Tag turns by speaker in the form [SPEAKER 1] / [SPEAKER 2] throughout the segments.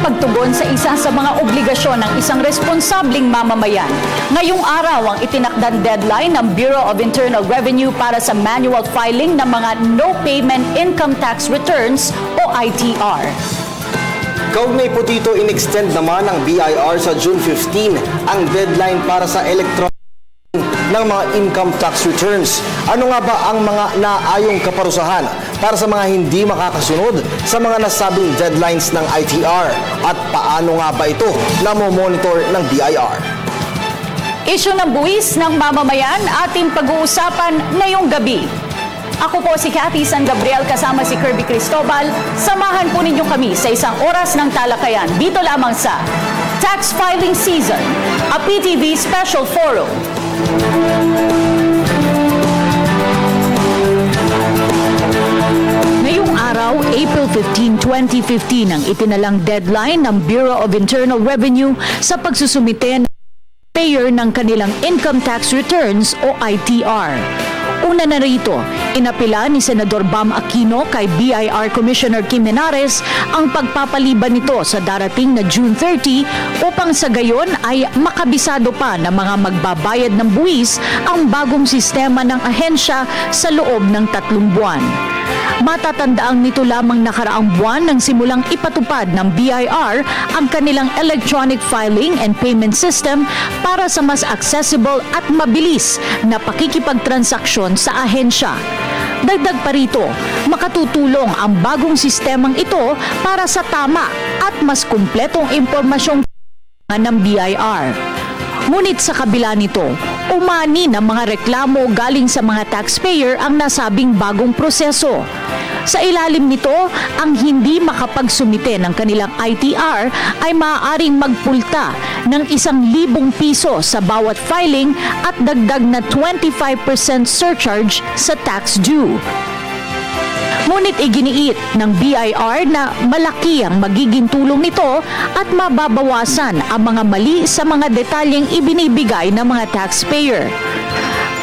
[SPEAKER 1] magtugon sa isa sa mga obligasyon ng isang responsabling mamamayan. Ngayong araw ang itinakdang deadline ng Bureau of Internal Revenue para sa manual filing ng mga No Payment Income Tax Returns o ITR.
[SPEAKER 2] Kaugnay po dito, in-extend naman ng BIR sa June 15 ang deadline para sa electronic ng mga income tax returns. Ano nga ba ang mga naayong kaparusahan para sa mga hindi makakasunod sa mga nasabing deadlines ng ITR? At paano nga ba ito na monitor ng BIR?
[SPEAKER 1] Isyu ng buwis ng mamamayan ating pag-uusapan ngayong gabi. Ako po si Cathy San Gabriel kasama si Kirby Cristobal. Samahan po ninyo kami sa isang oras ng talakayan dito lamang sa Tax Filing Season, a PTV Special Forum. Ngayong araw, April 15, 2015, ang itinalang deadline ng Bureau of Internal Revenue sa pagsusumite ng payer ng kanilang income tax returns o ITR. Una na rito, inapila ni Senador Bam Aquino kay BIR Commissioner Kim Henares ang pagpapaliban nito sa darating na June 30 upang sa gayon ay makabisado pa ng mga magbabayad ng buwis ang bagong sistema ng ahensya sa loob ng 3 buwan. Matatandaang nito lamang nakaraang buwan nang simulang ipatupad ng BIR ang kanilang electronic filing and payment system para sa mas accessible at mabilis na pakikipagtransaksyon sa ahensya. Dagdag pa rito, makatutulong ang bagong sistemang ito para sa tama at mas kumpletong impormasyong ng BIR. Ngunit sa kabila nito, umani ng mga reklamo galing sa mga taxpayer ang nasabing bagong proseso. Sa ilalim nito, ang hindi makapagsumite ng kanilang ITR ay maaaring magpulta ng 1,000 piso sa bawat filing at dagdag na 25% surcharge sa tax due. Ngunit iginiit ng BIR na malaki ang magiging tulong nito at mababawasan ang mga mali sa mga detalyeng ibinibigay ng mga taxpayer.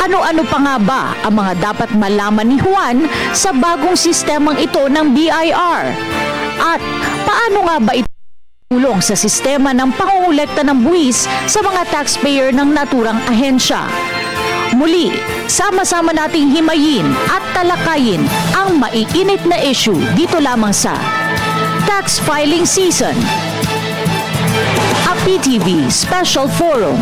[SPEAKER 1] Ano-ano pa nga ba ang mga dapat malaman ni Juan sa bagong sistemang ito ng BIR? At paano nga ba ito tulong sa sistema ng pangungulekta ng buwis sa mga taxpayer ng naturang ahensya? Muli, sama-sama nating himayin at talakayin ang maiinit na issue dito lamang sa Tax Filing Season, a PTV Special Forum.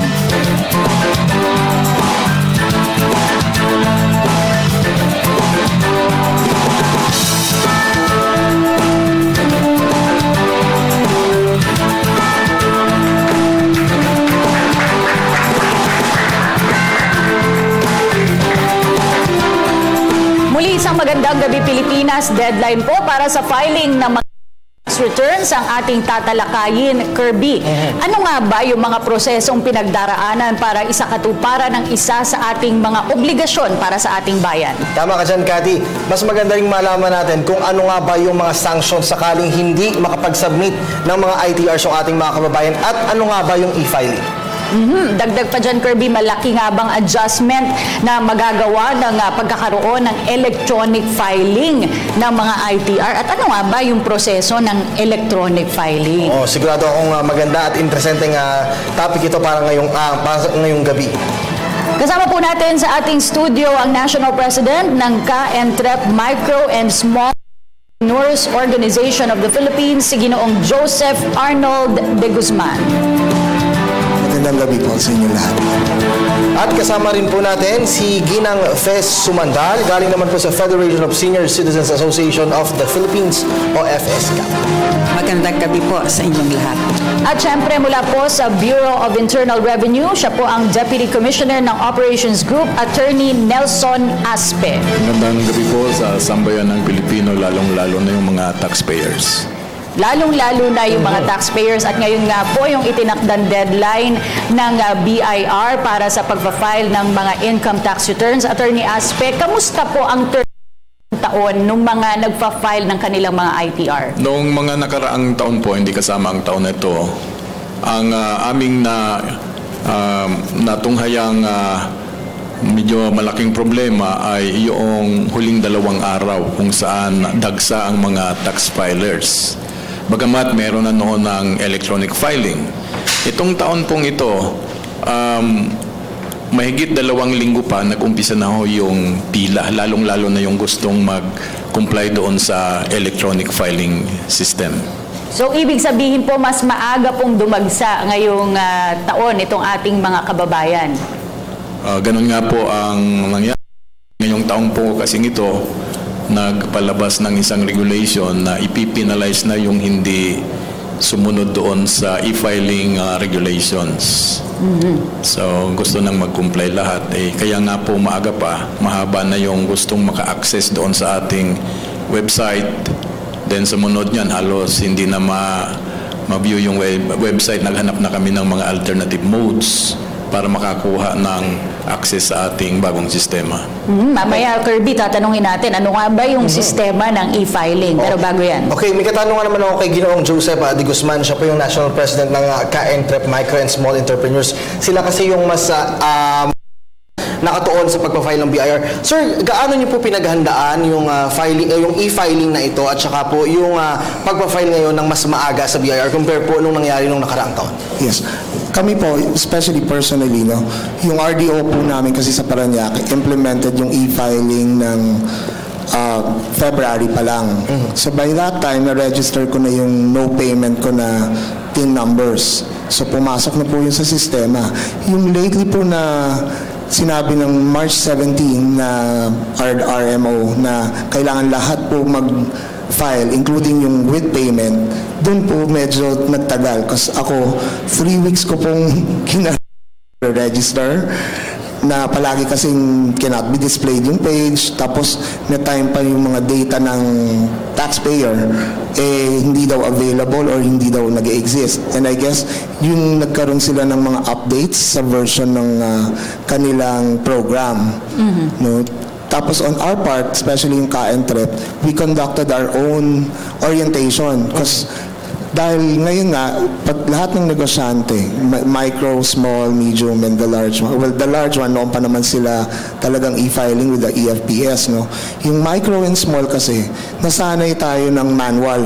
[SPEAKER 1] Muli isang magandang gabi Pilipinas. Deadline po para sa filing ng mga tax returns ang ating tatalakayin, Kirby. Ano nga ba yung mga prosesong pinagdaraanan para isakatuparan ng isa sa ating mga obligasyon para sa ating bayan?
[SPEAKER 2] Tama ka dyan, Cathy. Mas maganda rin malaman natin kung ano nga ba yung mga sanctions sakaling hindi makapag-submit ng mga ITRs ng ating mga kababayan at ano nga ba yung e-filing.
[SPEAKER 1] Dagdag pa dyan, Kirby, malaki nga bang adjustment na magagawa ng pagkakaroon ng electronic filing ng mga ITR? At ano nga ba yung proseso ng electronic filing?
[SPEAKER 2] Sigurado akong maganda at interesting topic ito para ngayong gabi.
[SPEAKER 1] Kasama po natin sa ating studio ang National President ng Ka-Entrep Micro and Small Entrepreneurs Organization of the Philippines, si Ginoong Joseph Arnold de Guzman.
[SPEAKER 3] Magandang gabi po sa inyo lahat.
[SPEAKER 2] At kasama rin po natin si Ginang Fez Sumandal, galing naman po sa Federation of Senior Citizens Association of the Philippines o FSCAP.
[SPEAKER 4] Magandang gabi po sa inyong lahat.
[SPEAKER 1] At syempre mula po sa Bureau of Internal Revenue, siya po ang Deputy Commissioner ng Operations Group, Attorney Nelson Aspe.
[SPEAKER 5] Magandang gabi po sa sambayan ng Pilipino, lalong-lalo na yung mga taxpayers.
[SPEAKER 1] Lalong-lalo na yung mga taxpayers at ngayon nga po yung itinakdang deadline ng BIR para sa pagpa-file ng mga income tax returns. Attorney Aspe, kamusta po ang taon nung mga nagpa-file ng kanilang mga ITR?
[SPEAKER 5] Noong mga nakaraang taon po, hindi kasama ang taon na ito, ang aming natunghayang medyo malaking problema ay yung huling 2 araw kung saan dagsa ang mga tax filers. Bagamat meron na noon ng electronic filing. Itong taon pong ito, mahigit 2 linggo pa, nag-umpisa na ho yung pila, lalong-lalo na yung gustong mag-comply doon sa electronic filing system.
[SPEAKER 1] So, ibig sabihin po, mas maaga pong dumagsa ngayong taon itong ating mga kababayan.
[SPEAKER 5] Ganun nga po ang nangyari. Ngayong taong po kasing ito, nagpalabas ng isang regulation na ipipinalize na yung hindi sumunod doon sa e-filing regulations. So, gusto nang mag-comply lahat. Kaya nga po maaga pa, mahaba na yung gustong maka-access doon sa ating website. Then sumunod niyan, halos hindi na ma-view yung website. Naghanap na kami ng mga alternative modes para makakuha ng access sa ating bagong sistema.
[SPEAKER 1] Mamaya, Kirby, tatanungin natin, ano nga ba yung sistema ng e-filing? Pero bago yan.
[SPEAKER 2] Okay, may katanungan naman ako kay Ginoong Joseph de Guzman. Siya po yung National President ng Ka-Entrep Micro and Small Entrepreneurs. Sila kasi yung mas nakatuon sa pagpa-file ng BIR. Sir, gaano niyo po pinaghandaan yung yung e-filing na ito at saka po yung pagpa-file ngayon ng mas maaga sa BIR compare po nung nangyari nung nakaraang taon?
[SPEAKER 3] Yes. Kami po, especially personally, no, yung RDO po namin kasi sa Parañaque, implemented yung e-filing ng February pa lang. So by that time, na-register ko na yung no payment ko na TIN numbers. So pumasok na po yun sa sistema. Yung lately po na sinabi ng March 17 na RMO na kailangan lahat po mag-file, including yung with payment, doon po medyo nagtagal. Kasi ako, 3 weeks ko pong register na palagi kasing cannot be displayed yung page, tapos may time pa yung mga data ng taxpayer hindi daw available or hindi daw nag-exist. And I guess yung nagkaroon sila ng mga updates sa version ng kanilang program. No? Tapos on our part, especially yung Ka-Entrep, we conducted our own orientation because dahil ngayon nga, pag lahat ng negosyante, micro, small, medium, and the large one, well, the large one, noon pa naman sila talagang e-filing with the EFPS, no? Yung micro and small kasi, nasanay tayo ng manual.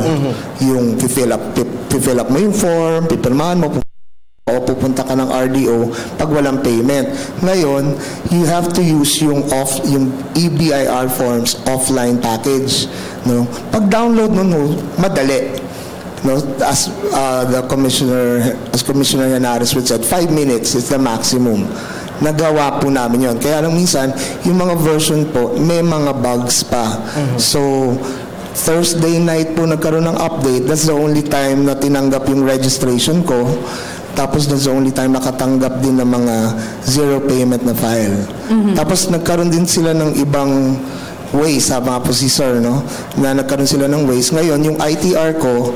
[SPEAKER 3] Yung fill up mo yung form, pipirmahan mo, o pupunta ka ng RDO pag walang payment. Ngayon, you have to use yung EBIR forms offline package. No? Pag download mo, madali. No, as Commissioner Henares would said, 5 minutes is the maximum. Nagawa po namin yon. Kaya lang minsan, yung mga version po, may mga bugs pa. So, Thursday night po nagkaroon ng update. That's the only time na tinanggap yung registration ko. Tapos that's the only time nakatanggap din ng mga zero payment na file. Tapos nagkaroon din sila ng ibang ways, sabi nga po si Sir, no? Na nagkaroon sila ng ways. Ngayon, yung ITR ko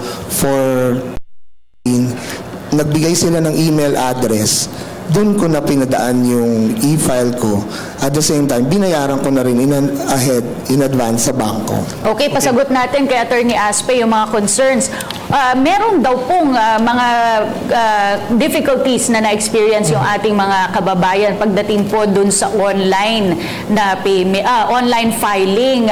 [SPEAKER 3] nagbigay sila ng email address. Doon ko na pinadaan yung e-file ko. At the same time, binayaran ko na rin in advance sa bangko.
[SPEAKER 1] Okay, pasagot natin kay Attorney Aspe yung mga concerns. Meron daw pong mga difficulties na na-experience yung ating mga kababayan pagdating po dun sa online na online filing.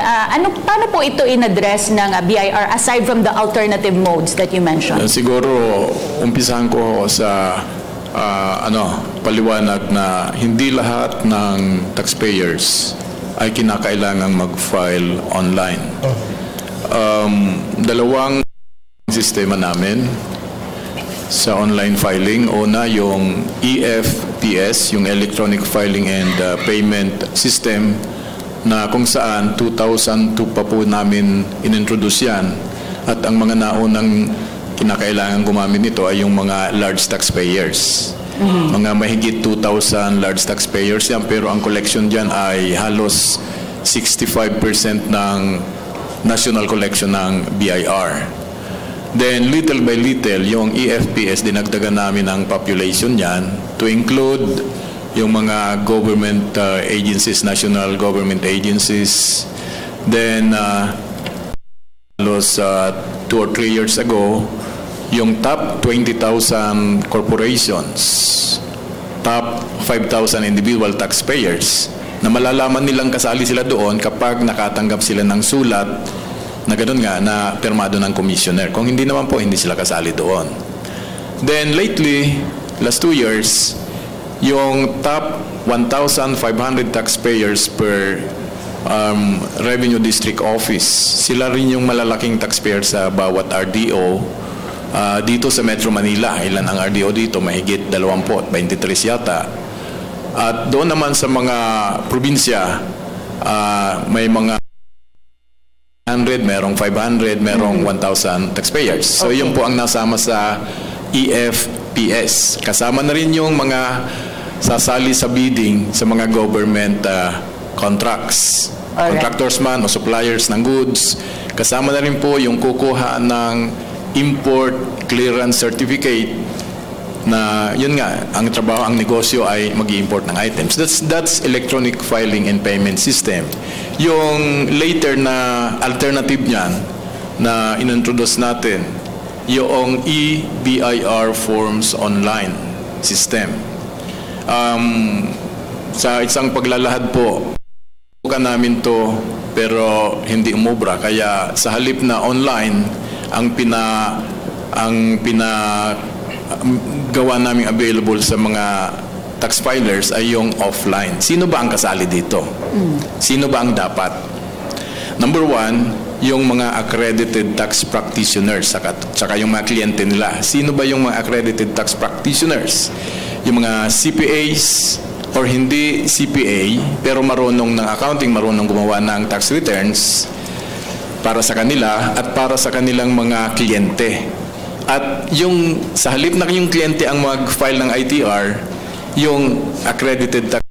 [SPEAKER 1] Paano po ito in-address ng BIR aside from the alternative modes that you mentioned?
[SPEAKER 5] Siguro, umpisahan ko sa paliwanag na hindi lahat ng taxpayers ay kinakailangang mag-file online. Dalawang sistema namin sa online filing. Una, yung EFPS, yung Electronic Filing and Payment System, na kung saan 2002 pa po namin inintroduce yan. At ang mga naunang kinakailangan gumamit nito ay yung mga large taxpayers. Mga mahigit 2,000 large taxpayers yan, pero ang collection dyan ay halos 65% ng national collection ng BIR. Then little by little, yung EFPS, dinagdagan namin ang population yan to include yung mga government agencies, national government agencies. Then halos 2 or 3 years ago, yung top 20,000 corporations, top 5,000 individual taxpayers, na malalaman nilang kasali sila doon kapag nakatanggap sila ng sulat na ganun nga na pirmado ng commissioner. Kung hindi naman po, hindi sila kasali doon. Then lately, last 2 years, yung top 1,500 taxpayers per revenue district office, sila rin yung malalaking taxpayer sa bawat RDO dito sa Metro Manila. Ilan ang RDO dito? Mahigit 20, 23 yata. At doon naman sa mga probinsya, may mga 100, merong 500, merong 1,000 taxpayers. So yun po ang nasama sa EFPS. Kasama na rin yung mga sasali sa bidding sa mga government contracts.
[SPEAKER 1] Alright.
[SPEAKER 5] Contractors man o suppliers ng goods. Kasama na rin po yung kukuha ng import clearance certificate na yun nga, ang trabaho, ang negosyo ay mag-i-import ng items. That's electronic filing and payment system. Yung later na alternative niyan na inintroduce natin, yung e-BIR forms online system. Sa isang paglalahad po, bukan namin to pero hindi umubra. Kaya sa halip na online, ang gawa namin available sa mga tax filers ay yung offline. Sino ba ang kasali dito? Sino ba ang dapat? Number 1, yung mga accredited tax practitioners saka yung mga kliyente nila. Sino ba yung mga accredited tax practitioners? Yung mga CPAs or hindi CPA pero marunong ng accounting, marunong gumawa ng tax returns para sa kanila at para sa kanilang mga kliyente. At yung sa halip na yung kliyente ang mag-file ng ITR, yung accredited tax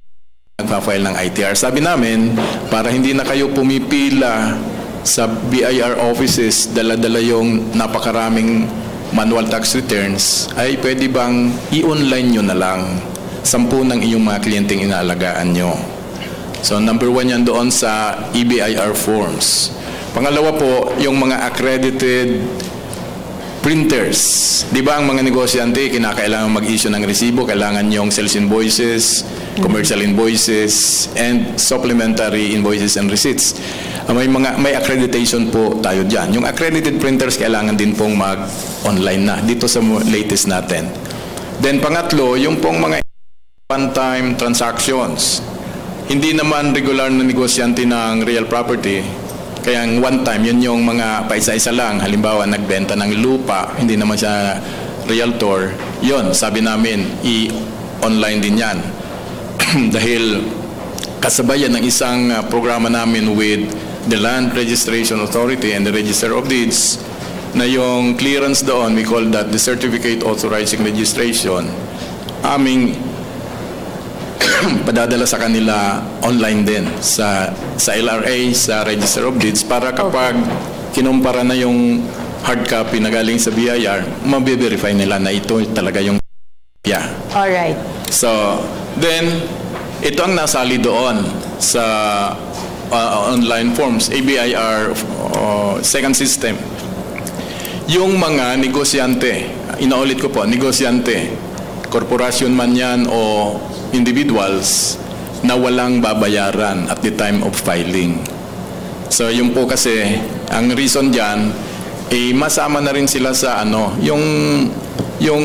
[SPEAKER 5] nagpa-file ng ITR. Sabi namin, para hindi na kayo pumipila sa BIR offices, dala-dala yung napakaraming manual tax returns, ay pwede bang i-online nyo na lang 10 ng iyong mga kliyenteng inaalagaan nyo. So number 1 yan doon sa e-BIR forms. Pangalawa po, yung mga accredited printers. Di ba ang mga negosyante, kinakailangan mag-issue ng resibo, kailangan yung sales invoices, commercial invoices, and supplementary invoices and receipts. May accreditation po tayo dyan. Yung accredited printers, kailangan din pong mag-online na dito sa latest natin. Then pangatlo, yung pong mga one-time transactions. Hindi naman regular na negosyante ng real property. Kaya one time, yun yung mga paisa-isa lang. Halimbawa, nagbenta ng lupa, hindi naman siya realtor. Yun, sabi namin, i-online din yan. Dahil kasabayan ng isang programa namin with the Land Registration Authority and the Register of Deeds, na yung clearance doon, we call that the Certificate Authorizing Registration, aming padadala sa kanila online din sa LRA, sa Register of Deeds, para kapag kinumpara na yung hard copy na galing sa BIR, mabe-verify nila na ito talaga yung
[SPEAKER 1] Alright.
[SPEAKER 5] So, then, ito ang nasali doon sa online forms, ABIR second system. Yung mga negosyante, inaulit ko po, negosyante, korporasyon man yan o individuals na walang babayaran at the time of filing. So yun po kasi ang reason diyan masama na rin sila sa yung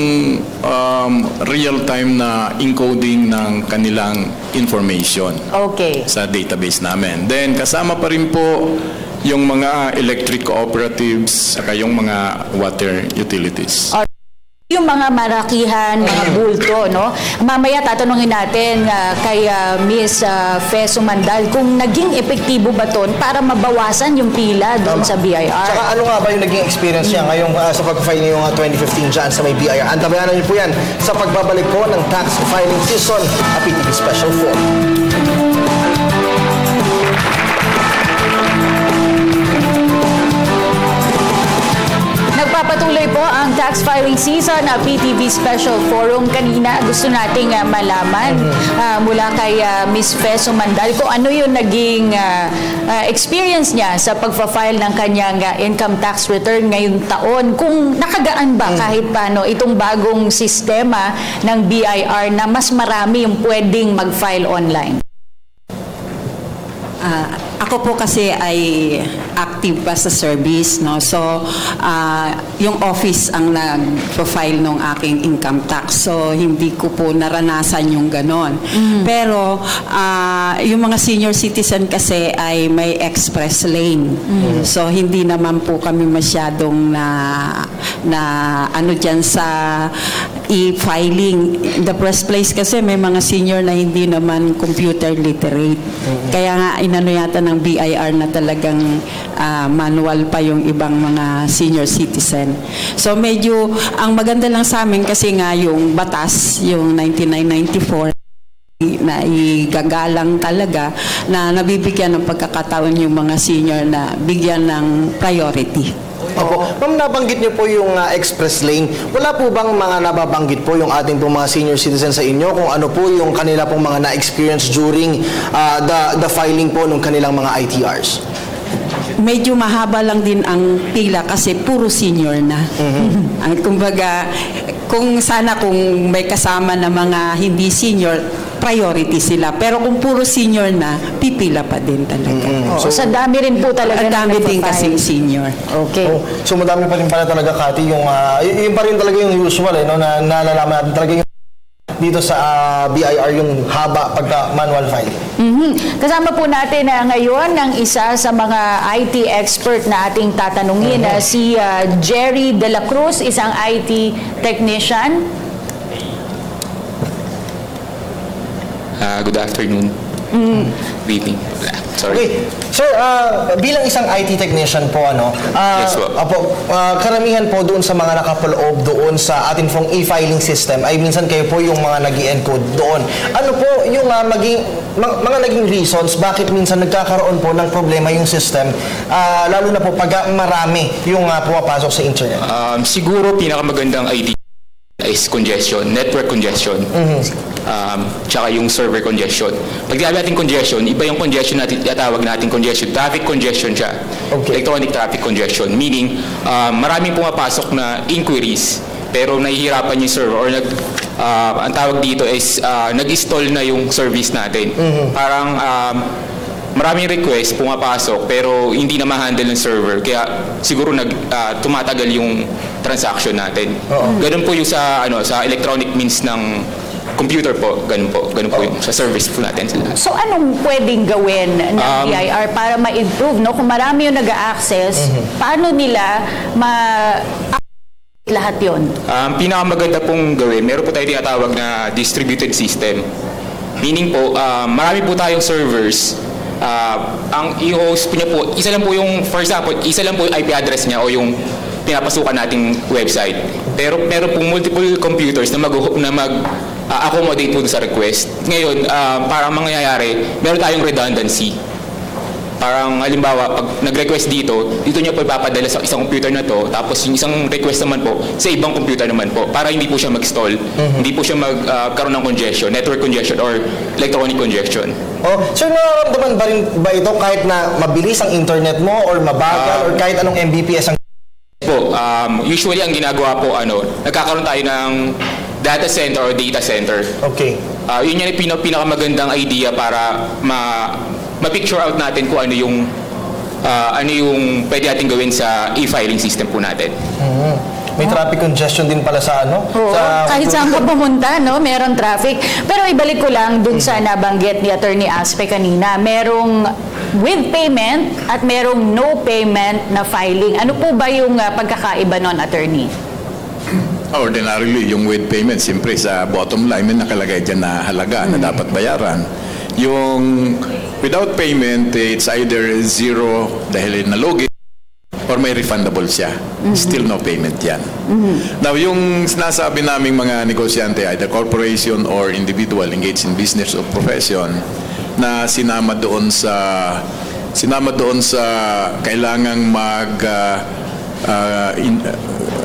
[SPEAKER 5] real time na encoding ng kanilang information sa database namin. Then kasama pa rin po yung mga electric cooperatives saka yung mga water utilities.
[SPEAKER 1] Yung mga marakihan, mga bulto, no? Mamaya tatanungin natin kay Miss Fe Sumandal kung naging epektibo ba ton para mabawasan yung pila doon sa BIR.
[SPEAKER 2] Saka ano nga ba yung naging experience niya ngayong sa pag-file niyo yung 2015 dyan sa may BIR? Antabayanan niyo po yan sa pagbabalik po ng tax filing season, a PTV Special 4.
[SPEAKER 1] Nagpapatuloy po ang tax filing season na PTV Special Forum. Kanina gusto nating malaman mula kay Ms. Fe Sumandal kung ano yung naging experience niya sa pagpa-file ng kanyang income tax return ngayong taon. Kung nakagaan ba kahit paano itong bagong sistema ng BIR na mas marami yung pwedeng mag-file online?
[SPEAKER 4] Ako po kasi ay active active pa sa service, no? So yung office ang nag-file ng aking income tax. So hindi ko po naranasan yung ganon. Pero yung mga senior citizen kasi ay may express lane. So hindi naman po kami masyadong na ano dyan sa e-filing. In the first place kasi may mga senior na hindi naman computer literate. Kaya nga inano yata ng BIR na talagang manual pa yung ibang mga senior citizen. So medyo ang maganda lang sa amin kasi nga yung batas, yung 1994 na igagalang talaga na nabibigyan ng pagkakataon yung mga senior na bigyan ng priority.
[SPEAKER 2] Opo. Ma'am, nabanggit niyo po yung express lane. Wala po bang mga nababanggit po yung ating po mga senior citizens sa inyo kung ano po yung kanila pong mga na-experience during the filing po ng kanilang mga ITRs?
[SPEAKER 4] Medyo mahaba lang din ang pila kasi puro senior na. Ang kumbaga, kung may kasama na mga hindi senior, priority sila. Pero kung puro senior na, pipila pa din talaga.
[SPEAKER 1] So, sa dami rin po talaga.
[SPEAKER 4] Ang dami din kasing senior.
[SPEAKER 1] Okay.
[SPEAKER 2] So madami pa rin pala talaga, Cathy, yung pa rin talaga yung usual, no, na nalalaman natin talaga yung dito sa BIR yung haba pagka manual file.
[SPEAKER 1] Kasama po natin ngayon ng isa sa mga IT expert na ating tatanungin, si Jerry De La Cruz, isang IT technician.
[SPEAKER 6] Good afternoon. Good evening. Sorry.
[SPEAKER 2] Okay. Sir, bilang isang IT technician po,
[SPEAKER 6] Yes, po.
[SPEAKER 2] Karamihan po doon sa mga nakapaloob doon sa ating pong e-filing system ay minsan kayo po yung mga nag-i-encode doon. Ano po yung mga naging reasons bakit minsan nagkakaroon po ng problema yung system, lalo na po pag marami yung pumapasok sa internet?
[SPEAKER 6] Siguro pinakamagandang idea is congestion, network congestion, tsaka yung server congestion. Pag sinabi natin congestion, iba yung congestion natin, tawag natin congestion. Traffic congestion siya.
[SPEAKER 2] Okay.
[SPEAKER 6] Electronic traffic congestion. Meaning, maraming pumapasok na inquiries, pero nahihirapan yung server or ang tawag dito is nag-install na yung service natin. Parang maraming request pumapasok pero hindi na ma-handle ng server kaya siguro tumatagal yung transaction natin. Ganun po yung sa electronic means ng computer po, ganun po yung sa service po natin sila.
[SPEAKER 1] So anong pwedeng gawin ng BIR para ma-improve, no? Kung marami yung nag-a-access, paano nila lahat yun?
[SPEAKER 6] Pinakamaganda pong gawin, meron po tayo tinatawag na distributed system. Meaning po, marami po tayong servers. Ang i-host po niya po, isa lang po yung, for example, isa lang po yung IP address niya o yung pinapasukan nating website. Pero meron po multiple computers na mag-accommodate po sa request. Ngayon, parang mangyayari, meron tayong redundancy. Parang halimbawa, pag nag-request dito niya po ipapadala sa isang computer na to, tapos yung isang request naman po sa ibang computer naman po, para hindi po siya mag-stall, hindi po siya magkaroon ng congestion, network congestion or electronic congestion.
[SPEAKER 2] Sir, nararamdaman ba ito kahit na mabilis ang internet mo or mabagal or kahit anong Mbps ang
[SPEAKER 6] po? Usually ang ginagawa po, nagkakaroon tayo ng data center or data center.
[SPEAKER 2] Okay.
[SPEAKER 6] Yun yung pinakamagandang idea para ma-picture out natin kung ano yung pwede natin gawin sa e-filing system po natin.
[SPEAKER 2] May traffic congestion din pala sa
[SPEAKER 1] Oo, kahit saan ka pumunta, no? Meron traffic. Pero ibalik ko lang dun sa nabanggit ni Attorney Aspe kanina. Merong with payment at merong no payment na filing. Ano po ba yung pagkakaiba nun, Attorney?
[SPEAKER 5] Ordinarily, yung with payment, siyempre sa bottom line, may nakalagay dyan na halaga na dapat bayaran. Yung without payment, it's either zero dahil nalogin or may refundable siya. Still no payment yan. Now, yung sinasabi naming mga negosyante, either corporation or individual engaged in business or profession, na sinama doon sa kailangang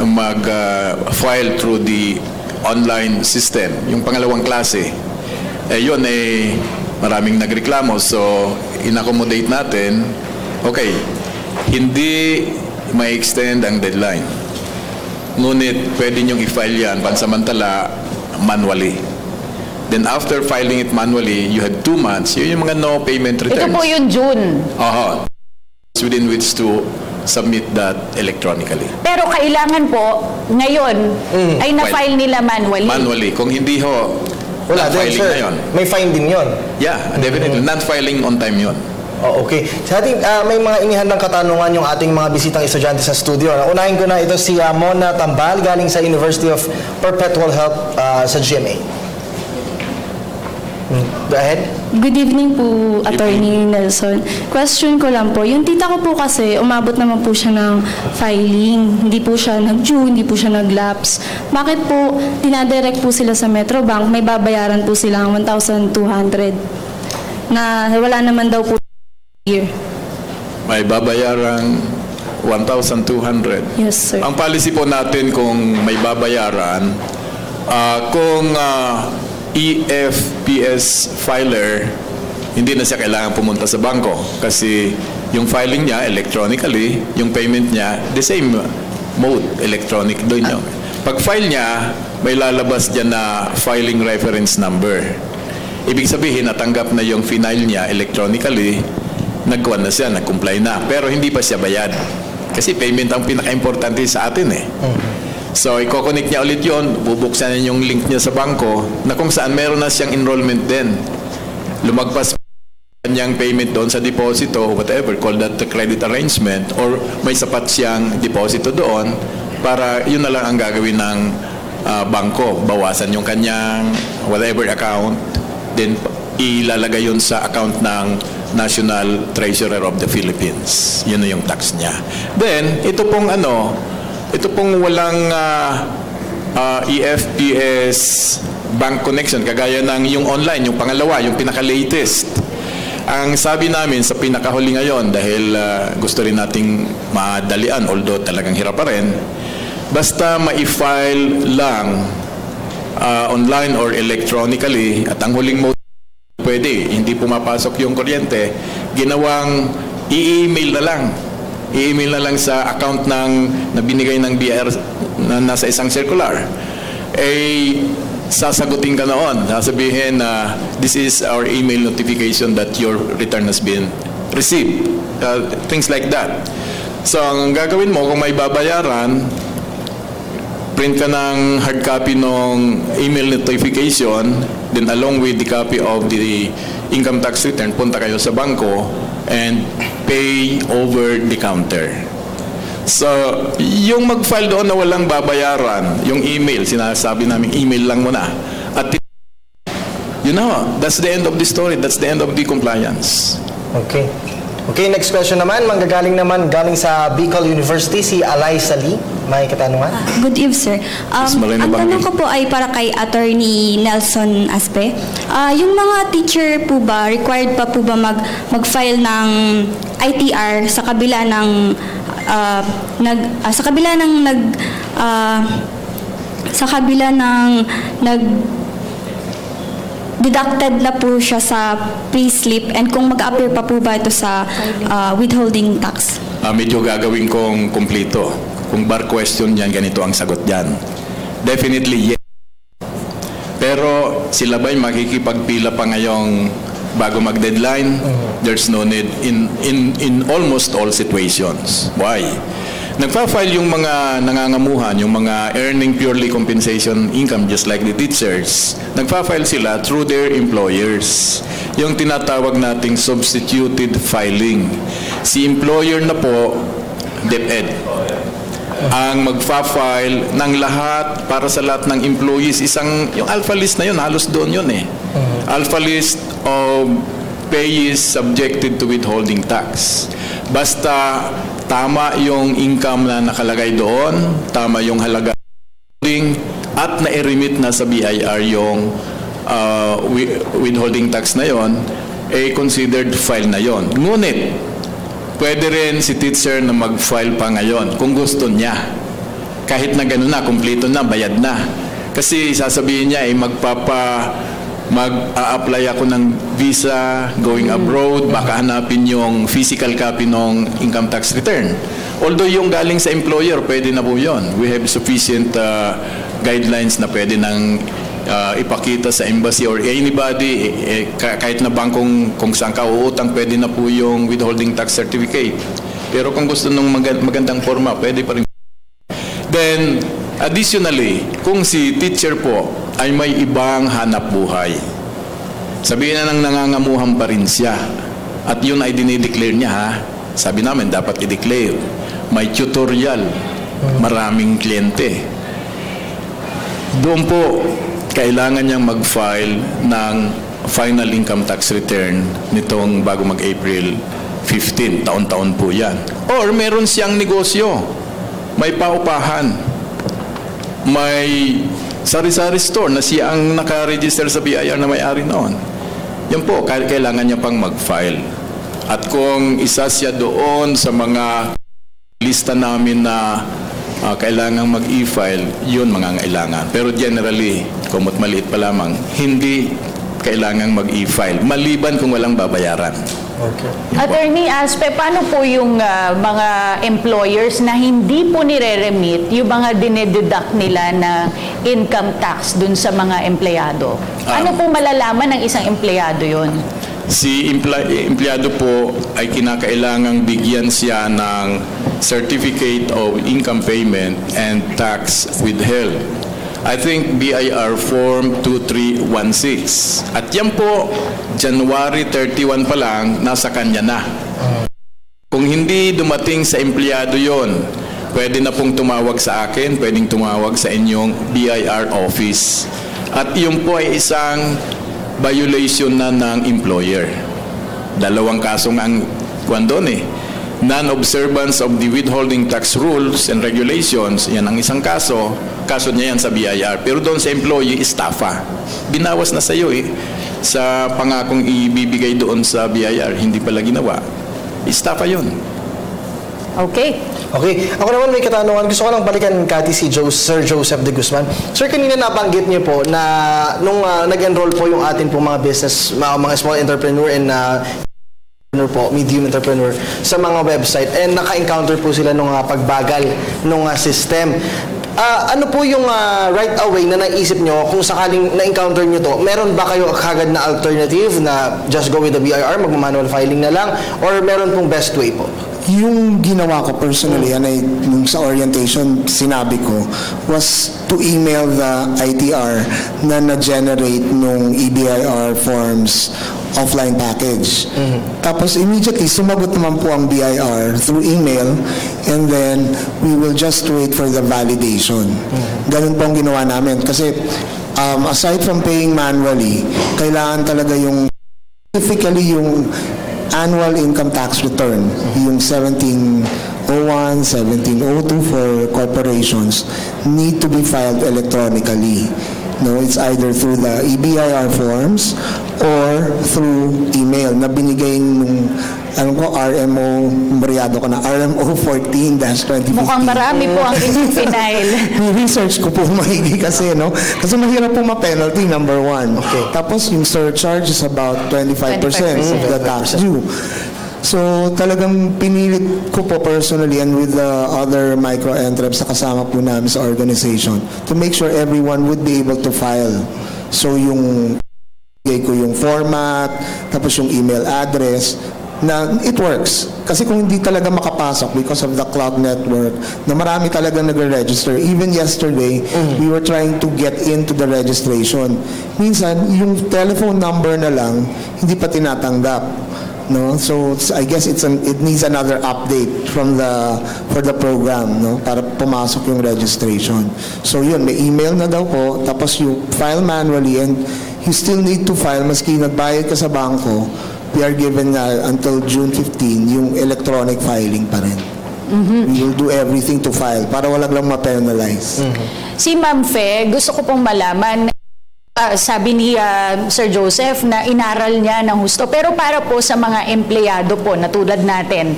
[SPEAKER 5] mag-file through the online system, yung pangalawang klase. Yun maraming nagreklamo. So, in-accommodate natin, okay, hindi may extend ang deadline. Ngunit, pwede nyong i-file yan pansamantala manually. Then after filing it manually, you have 2 months. Yun yung mga no payment returns.
[SPEAKER 1] Ito po yung June.
[SPEAKER 5] within which to submit that electronically.
[SPEAKER 1] Pero kailangan po, ngayon, ay na-file nila manually.
[SPEAKER 5] Manually. Kung hindi ho,
[SPEAKER 2] Wala din,
[SPEAKER 5] non-filing
[SPEAKER 2] sir.
[SPEAKER 5] na yun.
[SPEAKER 2] May fine din yun.
[SPEAKER 5] Yeah, definitely. Non-filing on time yun.
[SPEAKER 2] Oh, okay. Sa ating, may mga inihandang katanungan yung ating mga bisitang estudyante sa studio. Unahin ko na ito si Mona Tambal, galing sa University of Perpetual Health sa GMA. Go ahead.
[SPEAKER 7] Good evening po, Attorney Nelson. Question ko lang po, yung tita ko po kasi, umabot naman po siya ng filing. Hindi po siya nag-due, hindi po siya nag-lapse. Bakit po dinadirect po sila sa Metrobank, may babayaran po silang 1,200 na wala naman daw po year?
[SPEAKER 5] May babayarang 1,200.
[SPEAKER 7] Yes, sir.
[SPEAKER 5] Ang policy po natin kung may babayaran, kung EFPS filer, hindi na siya kailangan pumunta sa bangko kasi yung filing niya electronically, yung payment niya the same mode, electronic doon niya. Pag file niya, may lalabas dyan na filing reference number. Ibig sabihin, natanggap na yung final niya electronically, nagkuhan na siya, nag-comply na. Pero hindi pa siya bayad. Kasi payment ang pinaka-importante sa atin eh. So, i-connect niya ulit yun, bubuksan niya yung link niya sa bangko na kung saan meron na siyang enrollment din. Lumagpas niyang payment doon sa deposito, whatever, call that the credit arrangement, or may sapat siyang deposito doon para yun na lang ang gagawin ng bangko. Bawasan yung kanyang whatever account, then ilalagay yun sa account ng National Treasurer of the Philippines. Yun na yung tax niya. Then, ito pong walang EFPS bank connection, kagaya ng yung online, yung pangalawa, yung pinaka-latest. Ang sabi namin sa pinakahuli ngayon, dahil gusto rin nating madalian, although talagang hirap pa rin, basta ma-file lang online or electronically, at ang huling mode pwede, hindi pumapasok yung kuryente, ginawang i-email na lang. I-email na lang sa account na binigay ng BIR na nasa isang circular. Sasagutin ka noon. Sasabihin na this is our email notification that your return has been received. Things like that. So, ang gagawin mo, kung may babayaran, print ka ng hard copy ng email notification, then along with the copy of the income tax return, punta kayo sa bangko and pay over the counter. So, yung mag-file doon na walang babayaran, yung email, sinasabi namin email lang muna. At you know, that's the end of the story. That's the end of the compliance.
[SPEAKER 2] Okay. Okay, next question naman. Galing sa Bicol University, si Alaysa Lee. May katanungan?
[SPEAKER 8] Good eve, sir. Ang tanong ko po ay para kay Attorney Nelson Aspe. Yung mga teacher po ba, required pa po ba mag-file ng ITR sa kabila ng deducted na po siya sa payslip, and kung mag-appear pa po ba ito sa withholding tax?
[SPEAKER 5] Medyo gagawin kong kumplito. Kung bar question yan, ganito ang sagot dyan. Definitely yes. Pero sila ba'y makikipagpila pa ngayong bago mag-deadline? There's no need in almost all situations. Why? Nagpa-file yung mga nangangamuhan, yung mga earning purely compensation income just like the teachers. Nagpa-file sila through their employers. Yung tinatawag nating substituted filing. Si employer na po, DepEd, ang magpa-file ng lahat para sa lahat ng employees. Yung alpha list na yun, halos doon yun eh. Alpha list of payees subjected to withholding tax. Basta tama yung income na nakalagay doon, tama yung halaga at na-remit na sa BIR yung withholding tax na yon, considered file na yon. Ngunit, pwede rin si teacher na mag-file pa ngayon kung gusto niya. Kahit na gano'n na, kumpleto na, bayad na. Kasi sasabihin niya, mag-a-apply ako ng visa going abroad, baka hanapin yung physical copy ng income tax return. Although yung galing sa employer, pwede na po yun. We have sufficient guidelines na pwede nang ipakita sa embassy or anybody, kahit na bangkong kung saan ka uutang, pwede na po yung withholding tax certificate. Pero kung gusto ng magandang forma, pwede pa rin. Then, additionally, kung si teacher po ay may ibang hanap buhay, sabihin na nang nangangamuhan pa rin siya, at yun ay dinideclare niya, ha? Sabi namin, dapat i-declare. May tutorial, maraming kliyente. Doon po, kailangan niyang mag-file ng final income tax return nitong bago mag-April 15. Taon-taon po yan. Or meron siyang negosyo. May paupahan. May sari-sari store na siya ang naka-register sa BIR na may-ari noon. Yan po, kailangan niya pang mag-file. At kung isa siya doon sa mga lista namin na kailangan mag-e-file, yun mangangailangan. Pero generally, kumot maliit pa lamang, hindi kailangan mag-e-file, maliban kung walang babayaran.
[SPEAKER 1] Okay. Attorney Aspe, paano po yung mga employers na hindi po nire-remit yung mga dinededuct nila na income tax dun sa mga empleyado? Ano po malalaman ng isang empleyado yon?
[SPEAKER 5] Si empleyado po ay kinakailangang bigyan siya ng Certificate of Income Payment and Tax Withheld. I think BIR Form 2316. At yan po, January 31 pa lang, nasa kanya na. Kung hindi dumating sa empleyado yon, pwede na pong tumawag sa akin, pwedeng tumawag sa inyong BIR office. At yun po ay isang violation na ng employer. Dalawang kasong ang kuwan doon eh. Non-observance of the withholding tax rules and regulations, yan ang isang kaso. Kaso niya yan sa BIR. Pero doon sa employee, estafa. Binawas na sa iyo eh. Sa pangakong ibibigay doon sa BIR, hindi pala ginawa. Estafa yun.
[SPEAKER 1] Okay.
[SPEAKER 2] Okay. Ako naman may katanungan. Gusto ko lang balikan kati si Sir Joseph de Guzman. Sir, kanina nabanggit niyo po na nung nag-enroll po yung atin po mga business, mga small entrepreneur and medium entrepreneur sa mga website and naka-encounter po sila nung pagbagal nung system. Ano po yung right away na naisip nyo kung sakaling na-encounter nyo to? Meron ba kayo kagad na alternative na just go with the BIR, mag-manual filing na lang, or meron pong best way po?
[SPEAKER 3] Yung ginawa ko personally, nung sa orientation, sinabi ko, was to email the ITR na na-generate nung EBIR forms offline package. Tapos immediately, sumagot naman po ang BIR through email, and then we will just wait for the validation. Ganun po ang ginawa namin. Kasi aside from paying manually, kailangan talaga yung, specifically yung annual income tax return, yung 1701, 1702 for corporations, need to be filed electronically. No, it's either through the EBIR forms or through email na binigay nung RMO, maryado ko na, RMO 14-2015.
[SPEAKER 1] Mukhang marami po ang inyong final.
[SPEAKER 3] Research ko po maigi kasi, no? Kasi mahirap po ma-penalty, number one. Okay. Tapos yung surcharge is about 25% of the tax due. So talagang pinilit ko po personally and with the other micro-entreps na kasama po namin sa organization to make sure everyone would be able to file. So yung format, tapos yung email address, na it works. Kasi kung hindi talaga makapasok because of the cloud network, na marami talaga nagre-register. Even yesterday, we were trying to get into the registration. Minsan, yung telephone number na lang, hindi pa tinatanggap. No, so I guess it needs another update for the program, no, para pumasok yung registration. So yun, may email na daw po, tapos you file manually and you still need to file maski nagbayad ka sa bangko. We are given until June 15 yung electronic filing pa rin. We will do everything to file para walang lang ma-penalize.
[SPEAKER 1] Si Ma'am Fe, gusto ko pong malaman, sabi ni Sir Joseph na inaral niya ng husto. Pero para po sa mga empleyado po na tulad natin,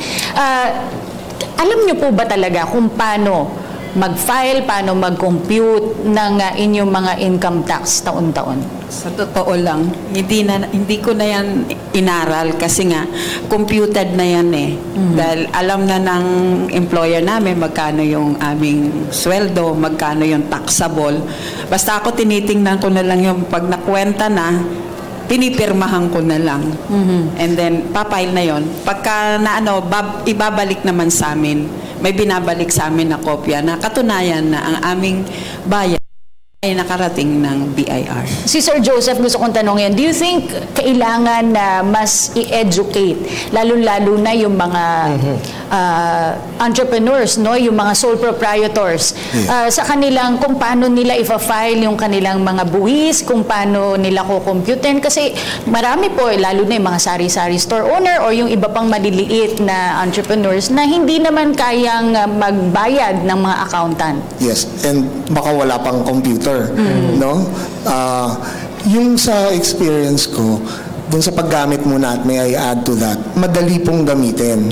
[SPEAKER 1] alam niyo po ba talaga kung paano mag-file, paano mag-compute ng inyong mga income tax taon-taon?
[SPEAKER 4] Sa totoo lang, hindi ko na yan inaral kasi nga computed na yan eh. Dahil alam na ng employer namin magkano yung aming sweldo, magkano yung taxable. Basta ako tinitingnan ko na lang yung pag nakwenta na, pinipirmahan ko na lang. And then, papile na yon. Pagka ibabalik naman sa amin, may binabalik sa amin na kopya na katunayan na ang aming bayan ay nakarating ng BIR.
[SPEAKER 1] Si Sir Joseph, gusto kong tanongin, do you think kailangan na mas i-educate, lalo-lalo na yung mga entrepreneurs, no? Yung mga sole proprietors, sa kanilang, kung paano nila ifa-file yung kanilang mga buwis, kung paano nila kukomputin, kasi marami po, lalo na yung mga sari-sari store owner or yung iba pang maliliit na entrepreneurs na hindi naman kayang magbayad ng mga accountant.
[SPEAKER 3] Yes, and baka wala pang computer. No? Yung sa experience ko, dun sa paggamit muna at may I add to that, madali pong gamitin.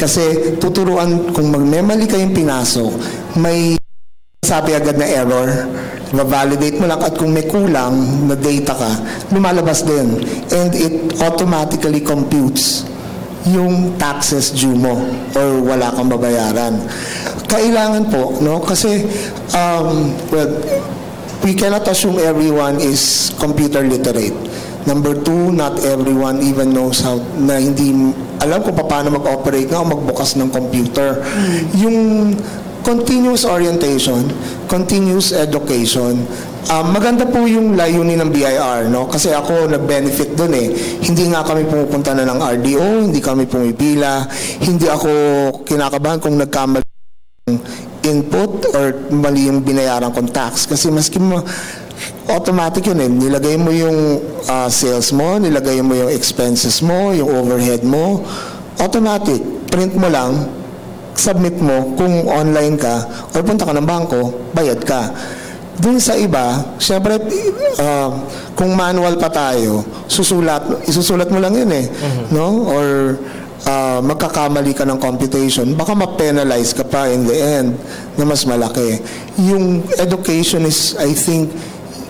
[SPEAKER 3] Kasi tuturuan, kung magmemali kayong pinasok, may sabi agad na error, validate mo lang at kung may kulang na data ka, lumalabas din. And it automatically computes yung taxes due mo or wala kang babayaran. Kailangan po, no? Kasi, we cannot assume everyone is computer literate. Number two, not everyone even knows how, na hindi alam kung paano mag-operate nga o magbukas ng computer. Yung continuous orientation, continuous education, maganda po yung layunin ng BIR, no? Kasi ako nag-benefit dun eh. Hindi nga kami pumupunta na ng RDO, hindi kami pumipila, hindi ako kinakabahan kung nagkamali input or mali yung binayaran kong tax. Kasi maski mo, automatic yun eh. Nilagay mo yung sales mo, nilagay mo yung expenses mo, yung overhead mo, automatic. Print mo lang, submit mo kung online ka or punta ka ng bangko, bayad ka. Dun sa iba, syempre, kung manual pa tayo, isusulat mo lang yun eh. No? Or magkakamali ka ng computation, baka ma-penalize ka pa in the end na mas malaki. Yung education is, I think,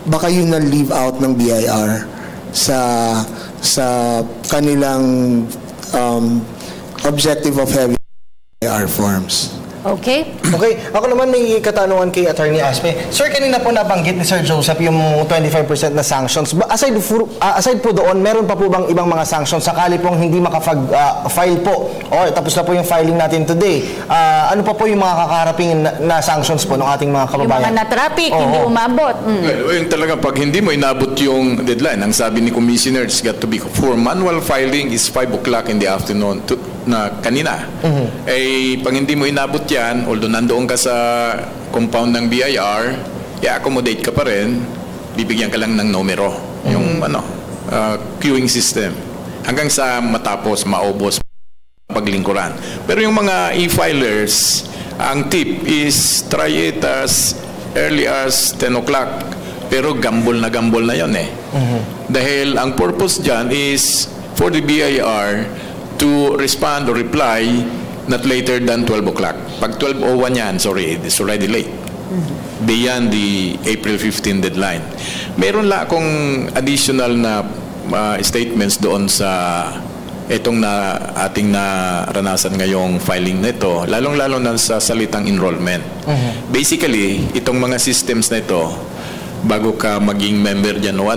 [SPEAKER 3] baka yun na leave out ng BIR sa kanilang objective of having BIR forms.
[SPEAKER 1] Okay?
[SPEAKER 2] Okay. Ako naman may katanungan kay Attorney Aspe. Sir, kanina po nabanggit ni Sir Joseph yung 25% na sanctions. Aside po doon, meron pa po bang ibang mga sanctions sakali pong hindi makapag-file po? Or tapos na po yung filing natin today. Ano pa po yung mga kakaharaping na sanctions po ng ating mga kababayan?
[SPEAKER 1] Yung mga na-traffic, hindi umabot.
[SPEAKER 5] Well, yung talaga, pag hindi mo inabot yung deadline, ang sabi ni Commissioner, it's got to be for manual filing is 5 o'clock in the afternoon na kanina. Pag hindi mo inabot yan, although nandoon ka sa compound ng BIR, i-accommodate ka pa rin, bibigyan ka lang ng numero. Yung queuing system. Hanggang sa matapos, maubos, paglingkuran. Pero yung mga e-filers, ang tip is try it as early as 10 o'clock. Pero gambol na yun eh. Dahil ang purpose dyan is for the BIR to respond or reply not later than 12 o'clock. Pag 12:01 yan, sorry, it's already late. Beyond the April 15 deadline. Meron lang akong additional na statements doon sa itong ating naranasan ngayong filing na ito, lalong-lalo na sa salitang enrollment. Basically, itong mga systems na ito, bago ka maging member dyan o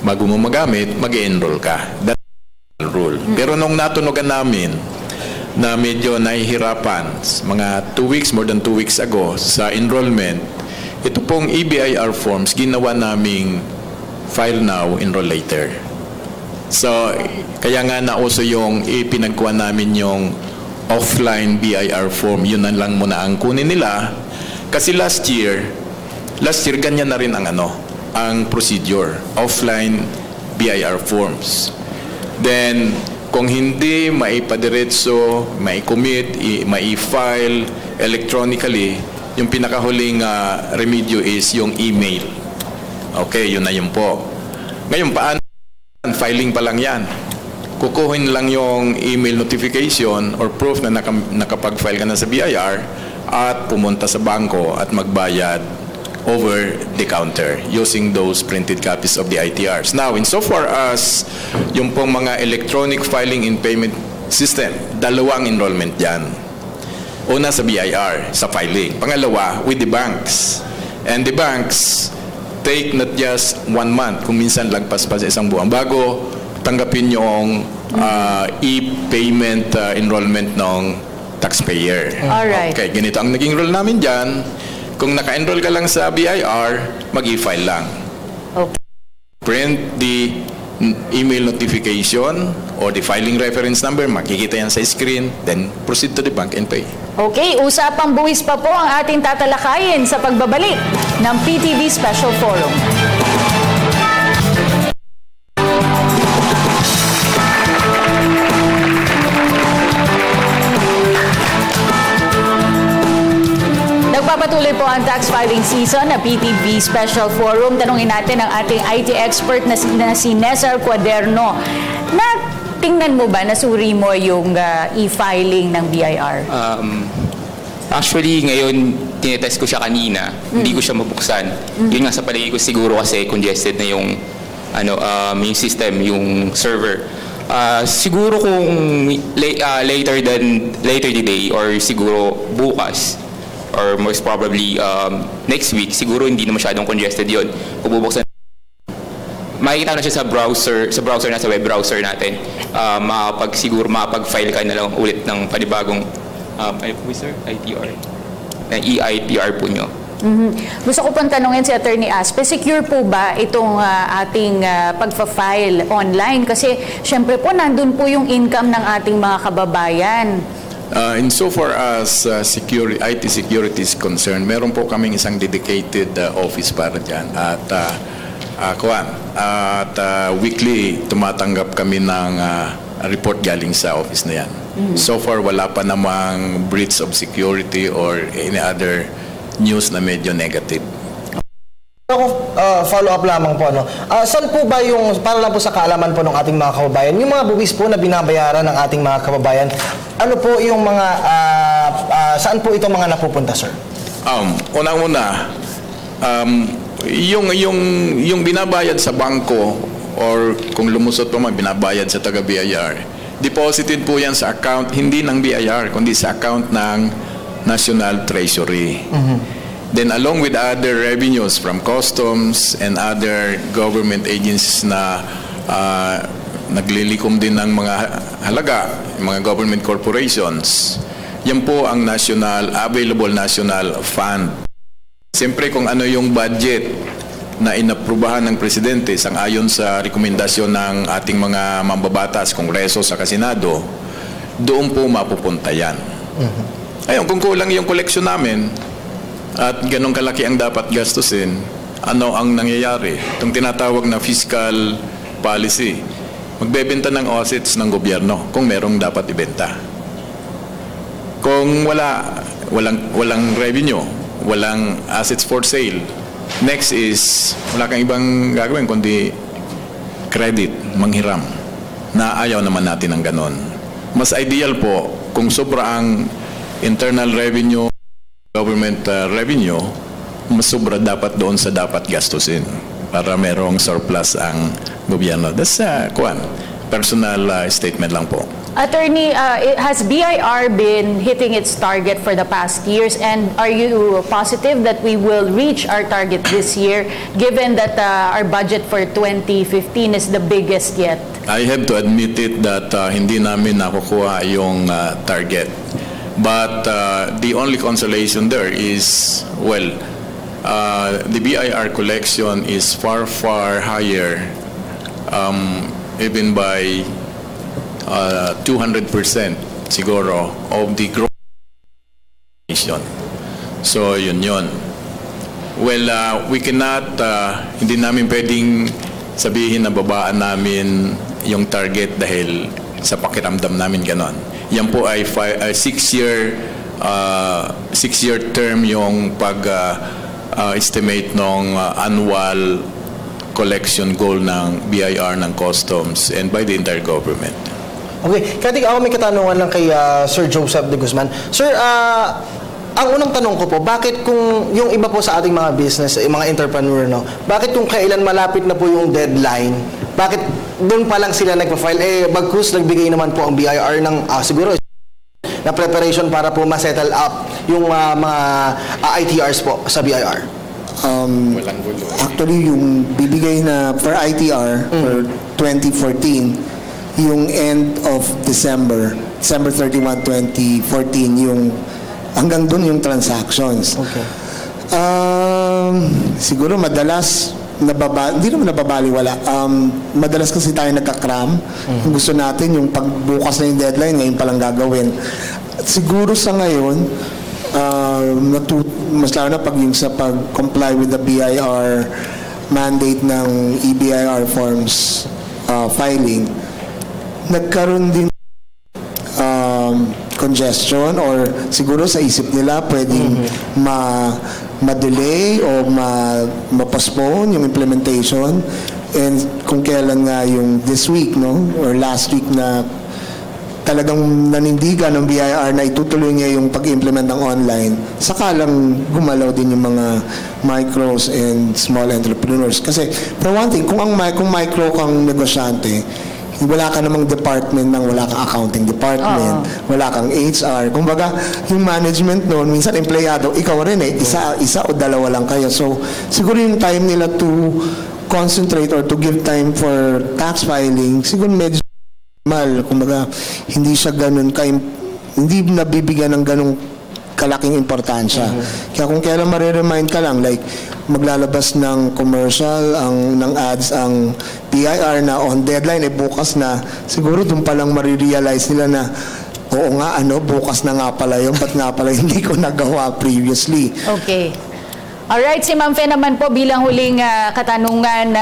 [SPEAKER 5] bago mo magamit, mag-enroll ka. That's the rule. Pero nung natunogan namin na medyo nahihirapan, mga 2 weeks, more than 2 weeks ago, sa enrollment, ito pong EBIR forms, ginawa naming file now, enroll later. So, kaya nga nauso yung ipinagkuha namin yung offline BIR form, yun na lang muna ang kunin nila. Kasi last year ganyan na rin ang procedure, offline BIR forms. Then, kung hindi maipadiretso, mai-commit, mai-file electronically, yung pinakahuling remedyo is yung email. Okay, yun na yun po. Ngayon, paano? Filing pa lang yan. Kukuhin lang yung email notification or proof na nakapag-file ka na sa BIR at pumunta sa bangko at magbayad over the counter using those printed copies of the ITRs. Now, insofar as yung pong mga electronic filing and payment system, dalawang enrollment yan. Una sa BIR, sa filing. Pangalawa, with the banks. And the banks, take not just 1 month, kung minsan lagpas pa sa isang buwan, bago tanggapin yung e-payment enrollment ng taxpayer.
[SPEAKER 1] Alright.
[SPEAKER 5] Okay, ganito ang naging rule namin dyan. Kung naka-enroll ka lang sa BIR, mag-e-file lang.
[SPEAKER 1] Okay.
[SPEAKER 5] Print the email notification or the filing reference number, makikita yan sa screen, then proceed to the bank and pay.
[SPEAKER 1] Okay, usapang buwis pa po ang ating tatalakayin sa pagbabalik ng PTV Special Forum. Nagpapatuloy po ang tax filing season na PTV Special Forum. Tanungin natin ang ating IT expert na si Nezar Cuaderno. Tingnan mo ba, nasuri mo yung e-filing ng BIR?
[SPEAKER 6] Actually, ngayon, tinetest ko siya kanina. Hindi ko siya mabuksan. Yun nga sa palagi ko siguro kasi congested na yung, yung system, yung server. Siguro kung later today or siguro bukas, or most probably next week, siguro hindi na masyadong congested yun. Kung bubuksan, makikita na siya sa browser na sa web browser natin. Siguro makapag-file ka na lang ulit ng panibagong ITR, na EITR po nyo.
[SPEAKER 1] Gusto ko pang tanungin si Attorney Aspe, secure po ba itong ating pagpa-file online? Kasi syempre po, nandun po yung income ng ating mga kababayan.
[SPEAKER 5] Insofar as IT security is concerned, meron po kaming isang dedicated office para dyan. At weekly tumatanggap kami ng report galing sa office na yan. So far, wala pa namang breach of security or any other news na medyo negative.
[SPEAKER 2] Follow up lamang po, saan po ba yung, para lang po sa kaalaman po ng ating mga kababayan, yung mga buwis po na binabayaran ng ating mga kababayan, ano po yung mga, saan po ito mga napupunta, sir?
[SPEAKER 5] Unang-una, yung binabayad sa bangko or kung lumusot po binabayad sa taga-BIR, deposited po yan sa account, hindi ng BIR, kundi sa account ng National Treasury. Then along with other revenues from customs and other government agencies na naglilikom din ng mga halaga, mga government corporations, yan po ang available national fund. Siyempre kung ano yung budget na inaprubahan ng Presidente sang-ayon sa rekomendasyon ng ating mga mambabatas, Kongreso sa Senado, doon po mapupunta yan. Ayun, kung kulang yung koleksyon namin, at ganong kalaki ang dapat gastusin, ano ang nangyayari? Itong tinatawag na fiscal policy. Magbebenta ng assets ng gobyerno kung merong dapat ibenta. Kung walang revenue, walang assets for sale, next is wala kang ibang gagawin kundi credit, manghiram, na ayaw naman natin ng ganon. Mas ideal po kung sobra ang internal revenue, government revenue, mas sobra dapat doon sa dapat gastusin para merong surplus ang gobyerno. That's personal statement lang po.
[SPEAKER 1] Attorney, has BIR been hitting its target for the past years, and are you positive that we will reach our target this year given that our budget for 2015 is the biggest yet?
[SPEAKER 5] I have to admit it that hindi namin nakukuha yung target. But the only consolation there is, the BIR collection is far, far higher, even by 200% siguro of the growth nation. So yun. We cannot, hindi namin pwedeng sabihin na babaan namin yung target dahil sa pakiramdam namin ganon. Yan po ay 6-year term yung pag-estimate ng annual collection goal ng BIR, ng customs, and by the entire government.
[SPEAKER 2] Okay, Katig, ako may katanungan lang kay Sir Joseph de Guzman. Sir, ang unang tanong ko po, bakit kung yung iba po sa ating mga business, mga entrepreneur, bakit kung kailan malapit na po yung deadline, bakit doon pa lang sila nagpa-file? Bagkus nagbigay naman po ang BIR ng siguro na preparation para po ma-settle up yung mga ITRs po sa BIR.
[SPEAKER 3] Actually, yung bibigay na per ITR for 2014, yung end of December 31, 2014, yung hanggang doon yung transactions.
[SPEAKER 2] Okay.
[SPEAKER 3] Siguro madalas hindi naman nababaliwala. Madalas kasi tayo nagka-cram. Yung gusto natin, yung pagbukas na yung deadline, ngayon palang gagawin. At siguro sa ngayon, mas lalo na pag yung sa pag-comply with the BIR mandate ng EBIR forms filing, nagkaroon din congestion or siguro sa isip nila pwedeng ma-delay o ma-postpone yung implementation, and kung kailan nga yung this week, no, or last week na talagang nanindigan ng BIR na itutuloy niya yung pag-implement ng online, saka lang gumalaw din yung mga micros and small entrepreneurs. Kasi for one thing, kung micro kang negosyante, wala ka namang department wala kang accounting department, wala kang HR. Kumbaga, yung management noon, minsan empleyado, ikaw rin isa o dalawa lang kayo. So, siguro yung time nila to concentrate or to give time for tax filing, siguro medyo mal. Kumbaga, hindi siya ganun hindi nabibigyan ng ganung kalaking importansya. Kaya kung kailan mariremind ka lang, like maglalabas ng commercial, ng ads ang BIR na on deadline, bukas na, siguro doon palang marirealize nila na, oo nga, bukas na nga pala yun, ba't nga pala hindi ko nagawa previously.
[SPEAKER 1] Okay. Alright, si Ma'am Fe naman po bilang huling katanungan,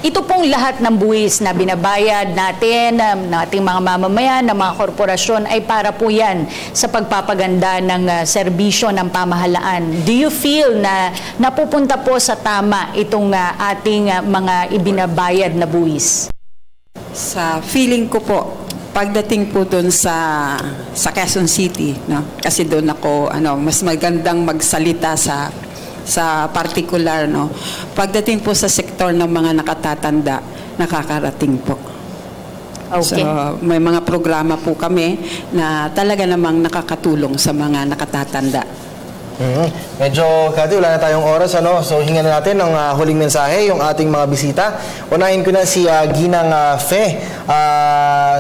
[SPEAKER 1] ito pong lahat ng buwis na binabayad natin, ng ating mga mamamayan, ng mga korporasyon, ay para po yan sa pagpapaganda ng serbisyo ng pamahalaan. Do you feel na napupunta po sa tama itong ating mga ibinabayad na buwis?
[SPEAKER 4] Sa feeling ko po, pagdating po doon sa Quezon City, no? Kasi doon ako mas magandang magsalita sa particular, no? Pagdating po sa sektor ng mga nakatatanda, nakakarating po.
[SPEAKER 1] Okay.
[SPEAKER 4] So, may mga programa po kami na talaga namang nakakatulong sa mga nakatatanda.
[SPEAKER 2] Medyo, Kati, wala na tayong oras, So, hingan na natin ng huling mensahe, yung ating mga bisita. Unahin ko na si Ginang Fe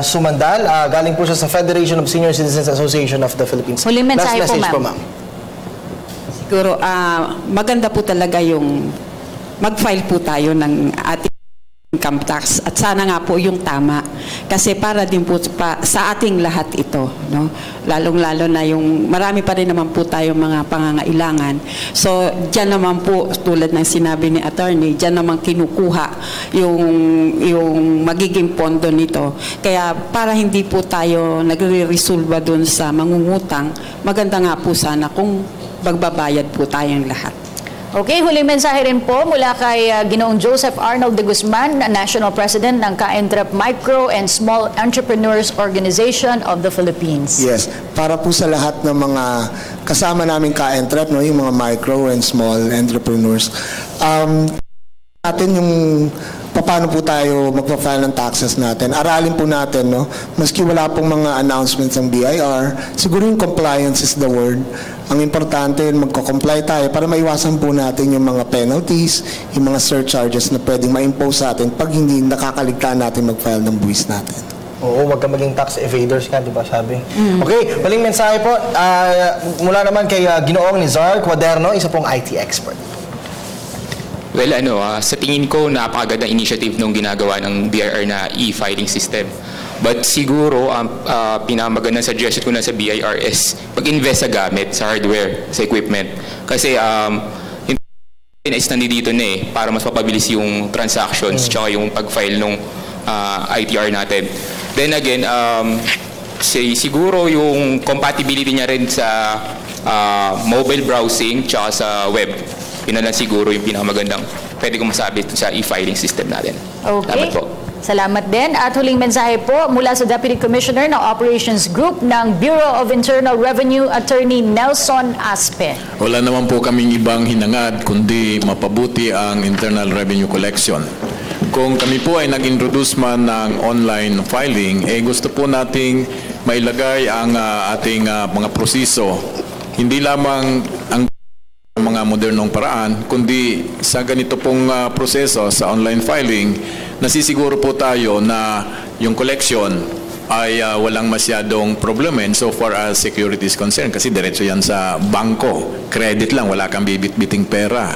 [SPEAKER 2] Sumandal. Galing po siya sa Federation of Senior Citizens Association of the Philippines.
[SPEAKER 1] Huling mensahe
[SPEAKER 2] Last message po, ma'am.
[SPEAKER 4] Siguro, maganda po talaga yung mag-file po tayo ng ating income tax at sana nga po yung tama kasi para din po sa ating lahat ito, no? Lalong-lalo na yung marami pa rin naman po tayong mga pangangailangan. So, diyan naman po tulad ng sinabi ni attorney, diyan naman kinukuha yung magiging pondo nito. Kaya para hindi po tayo nagre-resolve doon sa mangungutang, maganda nga po sana kung magbabayad po tayong lahat.
[SPEAKER 1] Okay, huling mensahe rin po mula kay Ginoong Joseph Arnold de Guzman, National President ng Ka-Entrep Micro and Small Entrepreneurs Organization of the Philippines.
[SPEAKER 3] Yes, para po sa lahat ng mga kasama namin Ka-Entrep, no, yung mga micro and small entrepreneurs. Natin yung paano po tayo magpa-file ng taxes natin. Aralin po natin, no? Maski wala pong mga announcements ng BIR, siguro yung compliance is the word. Ang importante, magko-comply tayo para maiwasan po natin yung mga penalties, yung mga surcharges na pwedeng ma-impose sa atin pag hindi nakakaligtaan natin mag-file ng buwis natin.
[SPEAKER 2] Oo, wag ka maging tax evaders ka, di ba sabi? Okay, huling mensahe po mula naman kay Ginoong Nizar Cuaderno, isa pong IT expert.
[SPEAKER 6] Well, sa tingin ko, napakagandang initiative nung ginagawa ng BIR na e-filing system. But siguro, pinamagandang suggestion ko na sa BIR is pag-invest sa gamit, sa hardware, sa equipment. Kasi yung is nandito na para mas mapabilis yung transactions tsaka yung pag-file ng ITR natin. Then again, siguro yung compatibility niya rin sa mobile browsing tsaka sa web. Yun na lang siguro yung pinakamagandang pwede kong masabi sa e-filing system natin.
[SPEAKER 1] Okay.
[SPEAKER 6] Salamat po.
[SPEAKER 1] Salamat din. At huling mensahe po mula sa Deputy Commissioner ng Operations Group ng Bureau of Internal Revenue, Attorney Nelson Aspe.
[SPEAKER 5] Wala naman po kaming ibang hinangad kundi mapabuti ang internal revenue collection. Kung kami po ay nag-introduce man ng online filing, gusto po nating mailagay ang ating mga proseso. Hindi lamang ang mga modernong paraan, kundi sa ganito pong proseso sa online filing, nasisiguro po tayo na yung collection ay walang masyadong problem so far as security is concerned kasi diretso yan sa bangko. Credit lang, wala kang bibit-biting pera.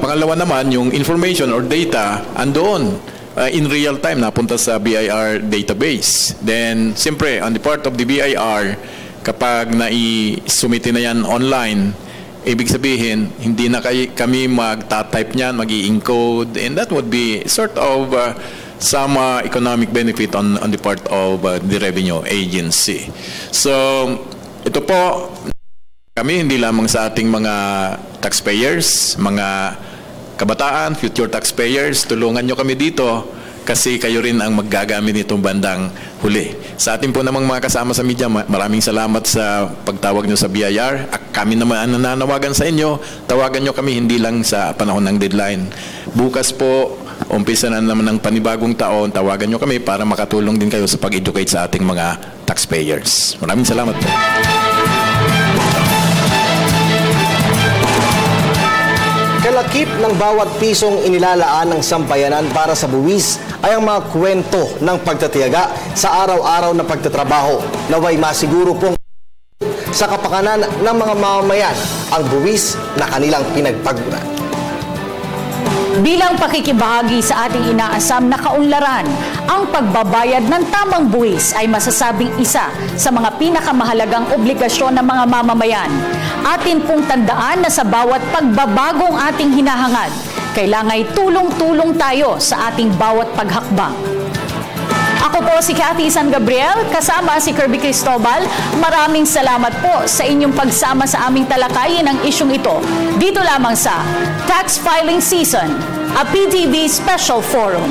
[SPEAKER 5] Pangalawa naman, yung information or data andoon in real time napunta sa BIR database. Then, siyempre, on the part of the BIR, kapag nai-sumite na yan online, ibig sabihin, hindi na kami magta-type niyan, mag-i-encode, and that would be sort of some economic benefit on the part of the revenue agency. So, ito po, kami hindi lamang sa ating mga taxpayers, mga kabataan, future taxpayers, tulungan nyo kami dito kasi kayo rin ang maggagamit nitong bandang huli. Sa atin po namang mga kasama sa media, maraming salamat sa pagtawag nyo sa BIR. Kami naman ang nananawagan sa inyo, tawagan nyo kami hindi lang sa panahon ng deadline. Bukas po, umpisa na naman ng panibagong taon, tawagan nyo kami para makatulong din kayo sa pag-educate sa ating mga taxpayers. Maraming salamat po.
[SPEAKER 2] Kalakip ng bawat pisong inilalaan ng sambayanan para sa buwis ay ang mga kwento ng pagtatiyaga sa araw-araw na pagtatrabaho. Naway masiguro pong sa kapakanan ng mga mamamayan ang buwis na kanilang pinagpaguran.
[SPEAKER 1] Bilang pakikibahagi sa ating inaasam na kaunlaran, ang pagbabayad ng tamang buwis ay masasabing isa sa mga pinakamahalagang obligasyon ng mga mamamayan. Atin pong tandaan na sa bawat pagbabagong ating hinahangad, kailangan tulong-tulong tayo sa ating bawat paghakbang. Ako po si Cathy San Gabriel, kasama si Kirby Cristobal. Maraming salamat po sa inyong pagsama sa aming talakayin ng isyong ito. Dito lamang sa Tax Filing Season, a PTV Special Forum.